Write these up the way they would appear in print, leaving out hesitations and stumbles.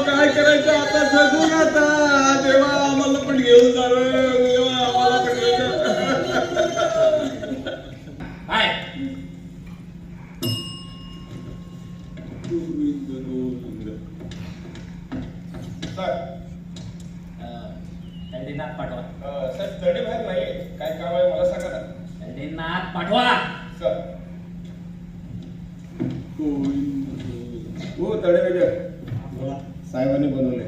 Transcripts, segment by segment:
काय करायचं आता, जगून आता देवा आम्हाला पण घेऊन जा रे, देवा आम्हाला पण घेऊन जा. नाथ पाठवा सर. तडे बाहेर नाही, काय काम आहे मला सांगा ना. नाथ पाठवा सर. हो तडे वेगळे साहेबांनी बनवले,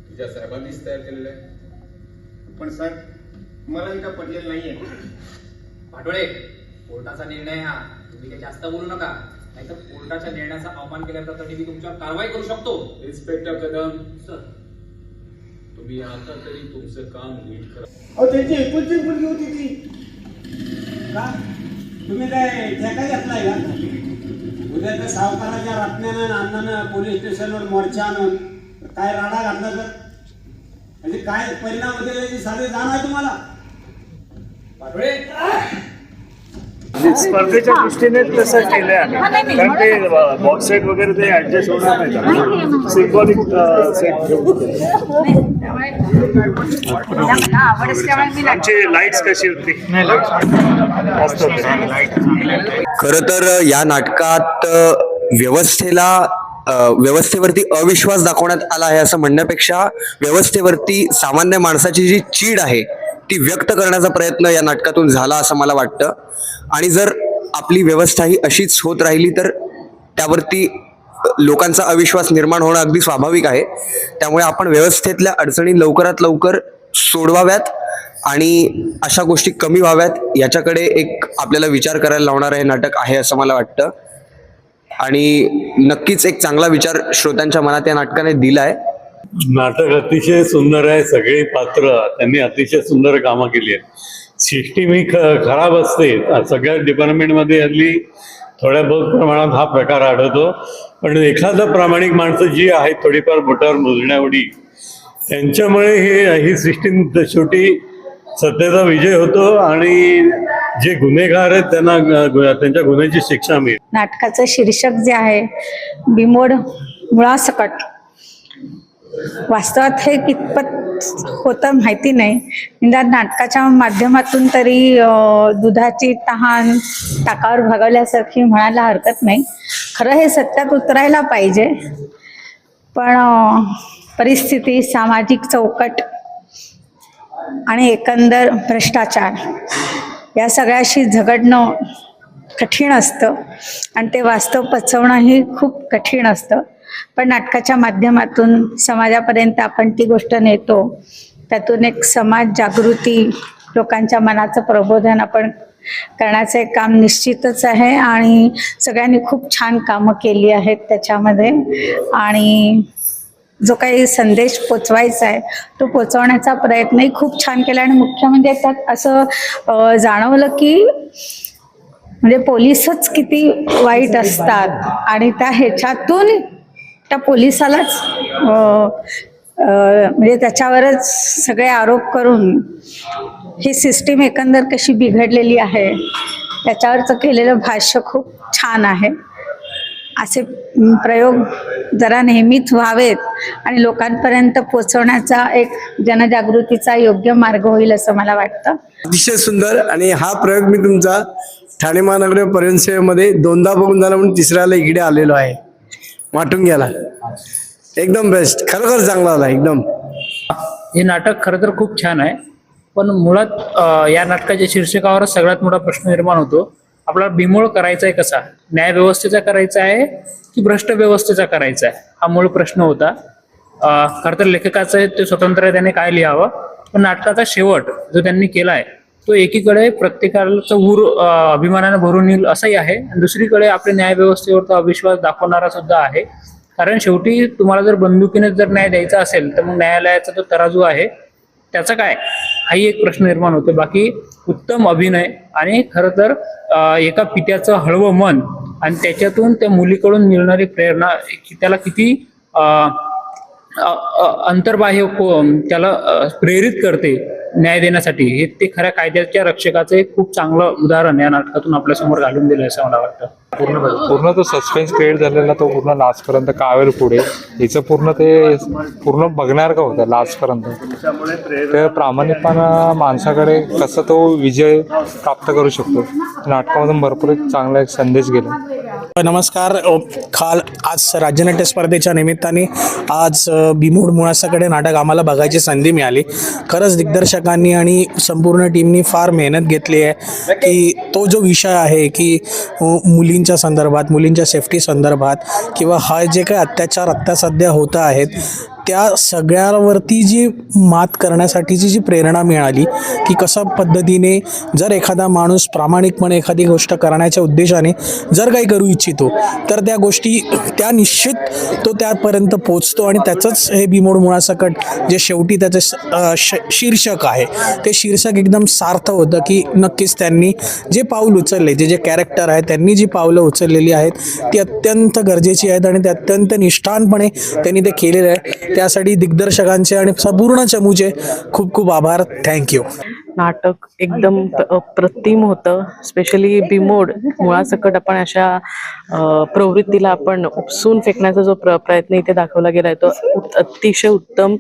तुझ्या साहेबांनीच तयार केलेलं आहे. पण साहेब मला इथं पडलेलं नाहीये. पाठोळे, कोर्टाचा निर्णय हा, तुम्ही काही जास्त बोलू नका, नाहीतर कोर्टाच्या निर्णयाचा अवमान केल्याप्रकरणी मी तुमच्यावर कारवाई करू शकतो. इन्स्पेक्टर कदम सर, तुम्ही आता तरी तुमचं काम नीट करा. त्यांची एकुलची मुलगी होती ती का तुम्ही काय ठेका घेतलाय का? उद्या त्या सावकाराच्या रात्यानं अण्णानं पोलीस स्टेशनवर मोर्चा आणून काय राडा घातला तर म्हणजे काय परिणाम होते याची साधे जाण आहे तुम्हाला? पाठोळे स्पर्धेच्या दृष्टीने तसं केलं आहे, कारण ते बॉक्स सेट वगैरे ते ऍडजस्ट होणार नाही, सिम्बॉलिक सेट आमची लाईट्स कशी होती. खर तर या नाटकात व्यवस्थेवरती अविश्वास दाखवण्यात आला आहे असं म्हणण्यापेक्षा व्यवस्थेवरती सामान्य माणसाची जी चीड आहे ती व्यक्त करण्याचा प्रयत्न या नाटकातून झाला असं मला वाटतं. आणि जर आपली व्यवस्था ही अशीच होत राहिली तर त्यावरती लोकांचा अविश्वास निर्माण होणं अगदी स्वाभाविक आहे. त्यामुळे आपण व्यवस्थेतल्या अडचणी लवकरात लवकर सोडवाव्यात आणि अशा गोष्टी कमी व्हाव्यात याच्याकडे एक आपल्याला विचार करायला लावणारं हे नाटक आहे असं मला वाटतं. आणि नक्कीच एक चांगला विचार श्रोत्यांच्या मनात या नाटकाने दिलाय. नाटक अतिशय सुंदर आहे, सगळी पात्र त्यांनी अतिशय सुंदर कामं केली आहेत. सिस्टीम ही खराब असते सगळ्या डिपार्टमेंटमध्ये, हल्ली थोड्या बहुत प्रमाणात हा प्रकार आढळतो. पण एखादं प्रामाणिक माणसं जी आहेत थोडीफार बोटावर मोजण्याएवढी, त्यांच्यामुळे ही सिस्टीम शेवटी सत्तेचा विजय होतो आणि जे गुन्हेगार आहेत त्यांना त्यांच्या गुन्ह्याची शिक्षा मिळते. नाटकाचं शीर्षक जे आहे बिमोड मुळासकट, वास्तवात हे कितपत होतं माहिती नाही. निदान नाटकाच्या माध्यमातून तरी दुधाची तहान ताकावर भागवल्यासारखी म्हणायला हरकत नाही. खरं हे सत्यात उतरायला पाहिजे, पण परिस्थिती, सामाजिक चौकट आणि एकंदर भ्रष्टाचार या सगळ्याशी झगडणं कठीण असतं आणि ते वास्तव पचवणंही खूप कठीण असतं. पण नाटकाच्या माध्यमातून समाजापर्यंत आपण ती गोष्ट नेतो, त्यातून एक समाज जागृती, लोकांच्या मनाचं प्रबोधन आपण करण्याचं एक काम निश्चितच आहे. आणि सगळ्यांनी खूप छान कामं केली आहेत त्याच्यामध्ये. आणि जो काही संदेश पोचवायचा आहे तो पोचवण्याचा प्रयत्नही खूप छान केला. आणि मुख्य म्हणजे त्यात असं जाणवलं की म्हणजे पोलीसच किती वाईट असतात आणि त्या ह्याच्यातून त्या पोलिसालाच म्हणजे त्याच्यावरच सगळे आरोप करून ही सिस्टीम एकंदर कशी बिघडलेली आहे त्याच्यावरचं केलेलं भाष्य खूप छान आहे. असे प्रयोग जरा नेहमीच व्हावेत आणि लोकांपर्यंत पोहोचवण्याचा एक जनजागृतीचा योग्य मार्ग होईल असं मला वाटतं. अतिशय सुंदर. आणि हा प्रयोग मी तुमचा ठाणे महानगर परिवहन दोनदा बघून झाला म्हणून तिसऱ्याला इकडे आलेलो आहे वाटून गेला. एकदम बेस्ट, खरोखर चांगला आला एकदम. हे नाटक खरं तर खूप छान आहे, पण मुळात या नाटकाच्या शीर्षकावरच सगळ्यात मोठा प्रश्न निर्माण होतो. आपल्याला बिमोड करायचा आहे कसा, न्याय व्यवस्थेचा करायचा आहे की भ्रष्ट व्यवस्थेचा करायचा आहे, हा मूळ प्रश्न होता. खरं तर लेखकाचं ते स्वतंत्र आहे, त्याने काय लिहावं. पण नाटकाचा शेवट जो त्यांनी केलाय तो एकीकडे प्रत्येकाचं ऊर अभिमानानं भरून येईल असंही आहे, आणि दुसरीकडे आपल्या न्याय व्यवस्थेवरचा अविश्वास दाखवणारा सुद्धा आहे. कारण शेवटी तुम्हाला जर बंदुकीने जर न्याय द्यायचा असेल तर मग न्यायालयाचा जो तराजू आहे त्याचा काय, हाही एक प्रश्न निर्माण होतो. बाकी उत्तम अभिनय आणि खरं तर एका पित्याचं हळवं मन आणि त्याच्यातून त्या मुलीकडून मिळणारी प्रेरणा त्याला किती अंतर्बाह्य त्याला प्रेरित करते न्याय देण्यासाठी हे ते खऱ्या कायद्याच्या रक्षकाचे खूप चांगलं उदाहरण या नाटकातून आपल्यासमोर घालून दिलं असं मला वाटतं. पूर्ण तो सस्पेन्स क्रिएट झालेला तो पूर्ण लास्टपर्यंत काय होईल पुढे हिचं पूर्ण बघण्यासारखं होतं लास्टपर्यंत. ते प्रामाणिकपणा माणसाकडे कसं तो विजय प्राप्त करू शकतो नाटकामधून भरपूर एक चांगला एक संदेश गेला. नमस्कार. आज राज्यनाट्य स्पर्धेच्या निमित्ताने आज बिमोड मुळासाकडे नाटक आम्हाला बघायची संधी मिळाली. खरंच दिग्दर्शकांनी आणि संपूर्ण टीमनी फार मेहनत घेतली आहे की तो जो विषय आहे की मुलींच्या संदर्भात, मुलींच्या सेफ्टी संदर्भात किंवा हा जे काही अत्याचार आत्ता सध्या होत आहेत त्या सगळ्यावरती जी मात करण्यासाठीची जी प्रेरणा मिळाली की कशा पद्धतीने जर एखादा माणूस प्रामाणिकपणे एखादी गोष्ट करण्याच्या उद्देशाने जर काही करू इच्छितो तर त्या गोष्टी त्या निश्चित तो त्यापर्यंत पोचतो. आणि त्याचंच हे बिमोड मुळासकट जे शेवटी त्याचं शीर्षक आहे ते शीर्षक एकदम सार्थ होतं की नक्कीच त्यांनी जे पाऊल उचलले, जे कॅरेक्टर आहे त्यांनी जी पावलं उचललेली आहेत ती अत्यंत गरजेची आहेत आणि ते अत्यंत निष्ठानपणे त्यांनी ते केलेलं आहे. त्यासाठी दिग्दर्शकांचे आणि संपूर्ण चमूचे खूप खूप आभार. थँक्यू. नाटक एकदम अप्रतिम होतं. स्पेशली बिमोड मुळासकट आपण अशा प्रवृत्तीला आपण उपसून फेकण्याचा जो प्रयत्न इथे दाखवला गेला आहे तो अतिशय उत्तम.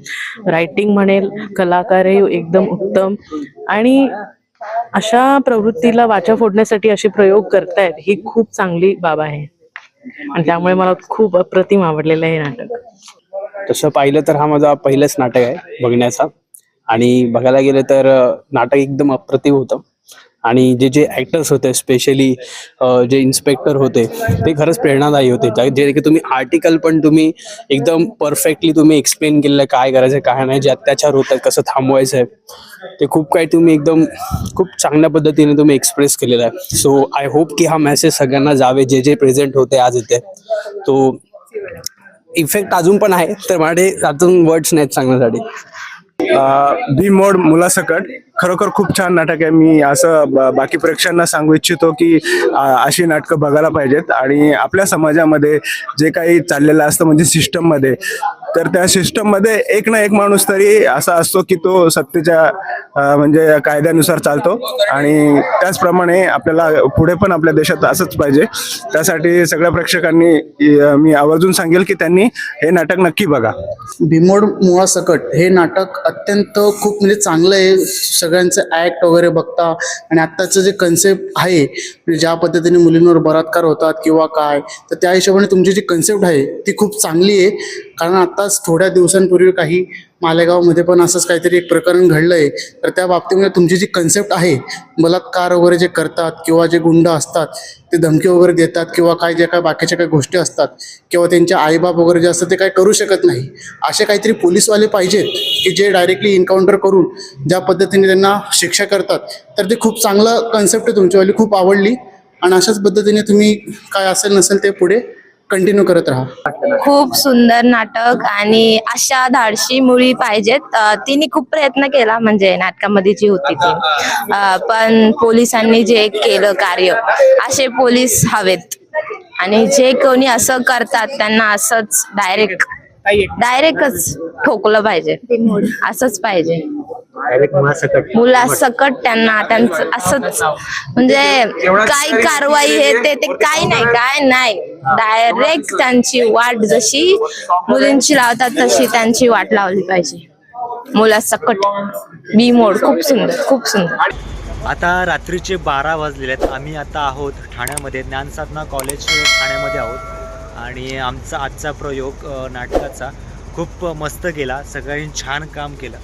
रायटिंग म्हणेल, कलाकारही एकदम उत्तम आणि अशा प्रवृत्तीला वाचा फोडण्यासाठी असे प्रयोग करतायत ही खूप चांगली बाब आहे आणि त्यामुळे मला खूप अप्रतिम आवडलेलं आहे हे नाटक. तसं पाहिलं तर हा माझा पहिलंच नाटक आहे बघण्याचा आणि बघायला गेलं तर नाटक एकदम अप्रतिम होतं आणि जे ॲक्टर्स होते स्पेशली जे इन्स्पेक्टर होते ते खरंच प्रेरणादायी होते. जे की तुम्ही आर्टिकल पण तुम्ही एकदम परफेक्टली तुम्ही एक्सप्लेन केलेलं काय करायचं काय नाही, जे अत्याचार होतात कसं थांबवायचं आहे ते खूप काही तुम्ही एकदम खूप चांगल्या पद्धतीने तुम्ही एक्सप्रेस केलेलं आहे. सो आय होप की हा मेसेज सगळ्यांना जावे जे प्रेझेंट होते आज इथे. तो इफेक्ट अजून पण आहे तर माझे अजून वर्ड्स नाहीत सांगण्यासाठी. बिमोड मुलासकट खरोखर खूप छान नाटक आहे. मी असं बाकी प्रेक्षकांना सांगू इच्छितो की अशी नाटकं बघायला पाहिजेत आणि आपल्या समाजामध्ये जे काही चाललेलं असतं म्हणजे सिस्टममध्ये तर त्या सिस्टममध्ये एक ना एक माणूस तरी असा असतो की तो सत्तेच्या म्हणजे कायद्यानुसार चालतो आणि त्याचप्रमाणे आपल्याला पुढे पण आपल्या देशात असंच पाहिजे. त्यासाठी सगळ्या प्रेक्षकांनी मी आवर्जून सांगेल की त्यांनी हे नाटक नक्की बघा. बिमोड मुळासकट हे नाटक अत्यंत खूप म्हणजे चांगलं आहे. सगळ्यांचं ॲक्ट वगैरे बघता आणि आत्ताचं जे कन्सेप्ट आहे म्हणजे ज्या पद्धतीने मुलींवर बलात्कार होतात किंवा काय तर त्या हिशोबाने तुमची जी कन्सेप्ट आहे ती खूप चांगली आहे. कारण आत्ताच थोड्या दिवसांपूर्वी काही मालेगावमध्ये पण असंच काहीतरी एक प्रकरण घडलं आहे तर त्या बाबतीमध्ये तुमची जी कन्सेप्ट आहे बलात्कार वगैरे जे करतात किंवा जे गुंड असतात ते धमकी वगैरे देतात किंवा काय जे काय बाकीच्या काही गोष्टी असतात किंवा त्यांचे आईबाप वगैरे जे असतात ते काय करू शकत नाही असे काहीतरी पोलीसवाले पाहिजेत की जे डायरेक्टली एन्काउंटर करून ज्या पद्धतीने त्यांना शिक्षा करतात तर ते खूप चांगलं कन्सेप्ट आहे तुमच्यावाली. खूप आवडली आणि अशाच पद्धतीने तुम्ही काय असेल नसेल ते पुढे कंटिन्यू करत राहा. खूप सुंदर नाटक आणि अशा धाडशी मुली पाहिजेत. तिने खूप प्रयत्न केला म्हणजे नाटकामध्ये जी होती ती पण पोलिसांनी जे केलं कार्य असे पोलीस हवेत आणि जे कोणी असं करतात त्यांना असंच डायरेक्टच ठोकलं पाहिजे. असंच पाहिजे मुलासकट त्यांचं असंच म्हणजे काय कारवाई हे ते काय नाही डायरेक्ट त्यांची वाट जशी मुलींची लावतात तशी त्यांची वाट लावली पाहिजे. मुलासकट बिमोड खूप सुंदर. आता रात्रीचे 12 वाजलेले आहेत. आम्ही आता आहोत ठाण्यामध्ये ज्ञानसाधना कॉलेज ठाण्यामध्ये आहोत आणि आमचा आजचा प्रयोग नाटकाचा खूप मस्त गेला. सगळ्यांनी छान काम केलं.